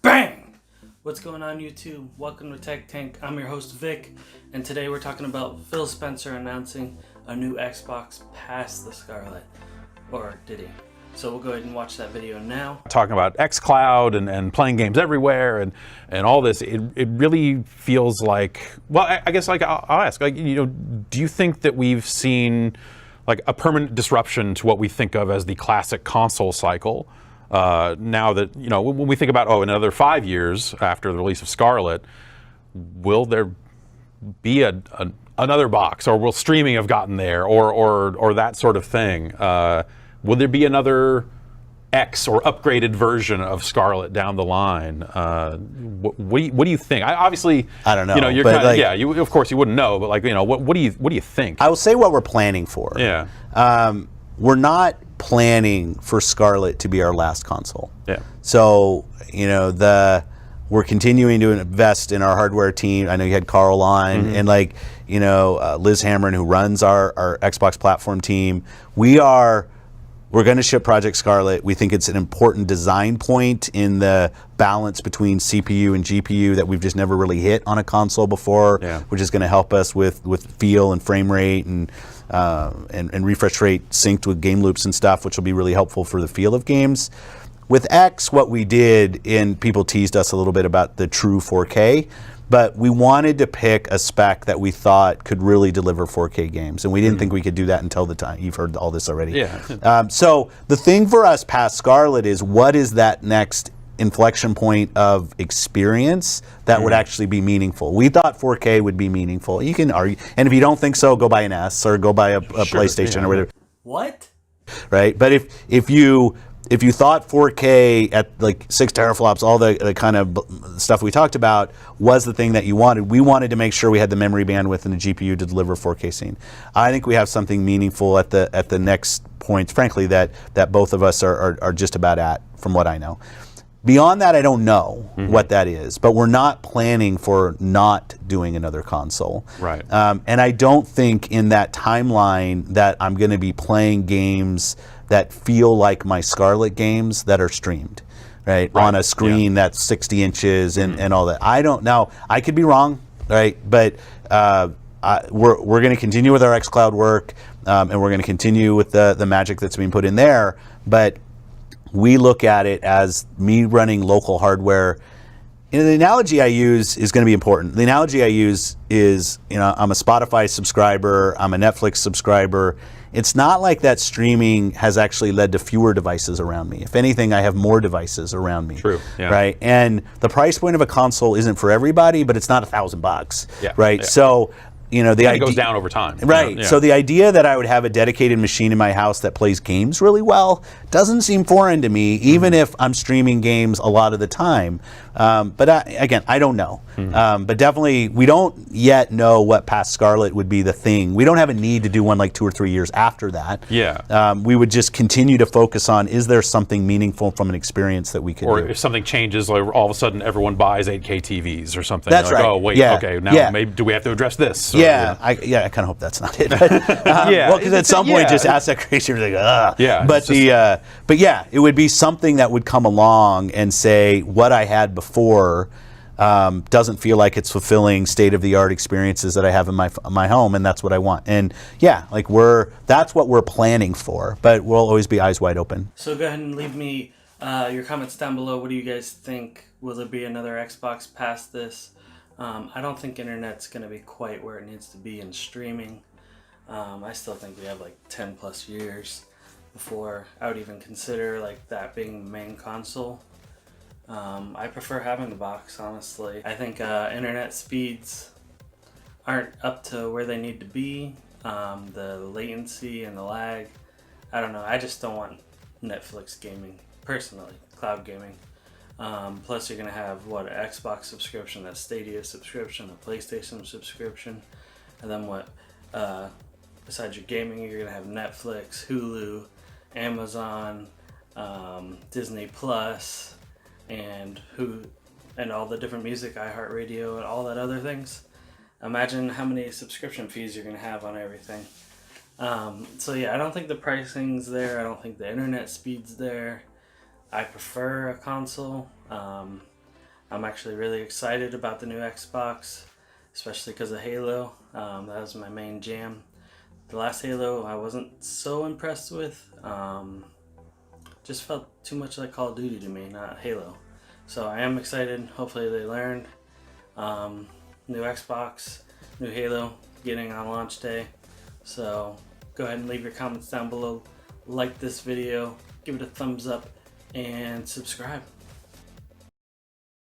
Bang! What's going on, YouTube? Welcome to Tech Tank. I'm your host, Vic, and today we're talking about Phil Spencer announcing a new Xbox past the Scarlett. Or did he? So we'll go ahead and watch that video now. Talking about xCloud and playing games everywhere and all this, it really feels like, well, I guess like I'll ask, like, do you think that we've seen like a permanent disruption to what we think of as the classic console cycle? Now that, when we think about, another 5 years after the release of Scarlett, will there be another box, or will streaming have gotten there, or that sort of thing? Will there be another X or upgraded version of Scarlett down the line? What do you think? I don't know. You're but kinda, you of course you wouldn't know, but what do you think? I will say what we're planning for. Yeah. We're not planning for Scarlett to be our last console. Yeah. So we're continuing to invest in our hardware team. I know you had Carl on, and Liz Hamron, who runs our Xbox platform team. We're going to ship Project Scarlett. We think it's an important design point in the balance between CPU and GPU that we've just never really hit on a console before, which is going to help us with feel and frame rate and refresh rate synced with game loops and stuff, which will be really helpful for the feel of games. With X, what we did, and people teased us a little bit about the true 4K, but we wanted to pick a spec that we thought could really deliver 4K games, and we didn't think we could do that until the time. You've heard all this already. Yeah. So the thing for us past Scarlett is, what is that next inflection point of experience that would actually be meaningful? We thought 4K would be meaningful. You can argue, and if you don't think so, go buy an S or go buy a PlayStation or whatever. What? Right, but if you thought 4K at like 6 teraflops, all the kind of stuff we talked about was the thing that you wanted, we wanted to make sure we had the memory bandwidth and the GPU to deliver 4K scene. I think we have something meaningful at the next point, frankly, that both of us are just about at, from what I know. Beyond that, I don't know what that is, but we're not planning for not doing another console. Right. And I don't think in that timeline that I'm going to be playing games that feel like my Scarlett games that are streamed, right? On a screen that's 60 inches and all that. I don't know. I could be wrong, right? But we're going to continue with our xCloud work, and we're going to continue with the magic that's being put in there. But we look at it as me running local hardware. The analogy I use is going to be important. The analogy I use is, I'm a Spotify subscriber, I'm a Netflix subscriber. It's not like that streaming has actually led to fewer devices around me. If anything, I have more devices around me. True. Yeah. Right. And the price point of a console isn't for everybody, but it's not $1,000. Yeah. Right. Yeah. So, the idea goes down over time. Right. Yeah. So the idea that I would have a dedicated machine in my house that plays games really well doesn't seem foreign to me, even if I'm streaming games a lot of the time. But I don't know. But definitely, we don't yet know what past Scarlett would be the thing. We don't have a need to do one like 2 or 3 years after that. Yeah. We would just continue to focus on, is there something meaningful from an experience that we could do? Or if something changes, like all of a sudden everyone buys 8K TVs or something. That's right. Oh, wait, okay, now maybe do we have to address this? I kind of hope that's not it. But, well, because at some point, just ask that question, you're like, ugh. Yeah. But it would be something that would come along and say, what I had before doesn't feel like it's fulfilling state-of-the-art experiences that I have in my home, and that's what I want. And that's what we're planning for. But we'll always be eyes wide open. So go ahead and leave me your comments down below. What do you guys think? Will there be another Xbox past this? I don't think internet's going to be quite where it needs to be in streaming. I still think we have like 10 plus years before I would even consider like that being the main console. I prefer having the box, honestly. I think internet speeds aren't up to where they need to be. The latency and the lag, I don't know. I just don't want Netflix gaming, personally, cloud gaming. Plus you're going to have, an Xbox subscription, a Stadia subscription, a PlayStation subscription, and then besides your gaming, you're going to have Netflix, Hulu, Amazon, Disney Plus, and all the different music, iHeartRadio, and all that other things. Imagine how many subscription fees you're going to have on everything. So yeah, I don't think the pricing's there. I don't think the internet speed's there. I prefer a console. I'm actually really excited about the new Xbox, especially because of Halo. That was my main jam. The last Halo I wasn't so impressed with. Just felt too much like Call of Duty to me, not Halo. So I am excited. Hopefully they learned. New Xbox, new Halo, getting on launch day. So go ahead and leave your comments down below. Like this video, give it a thumbs up, and subscribe.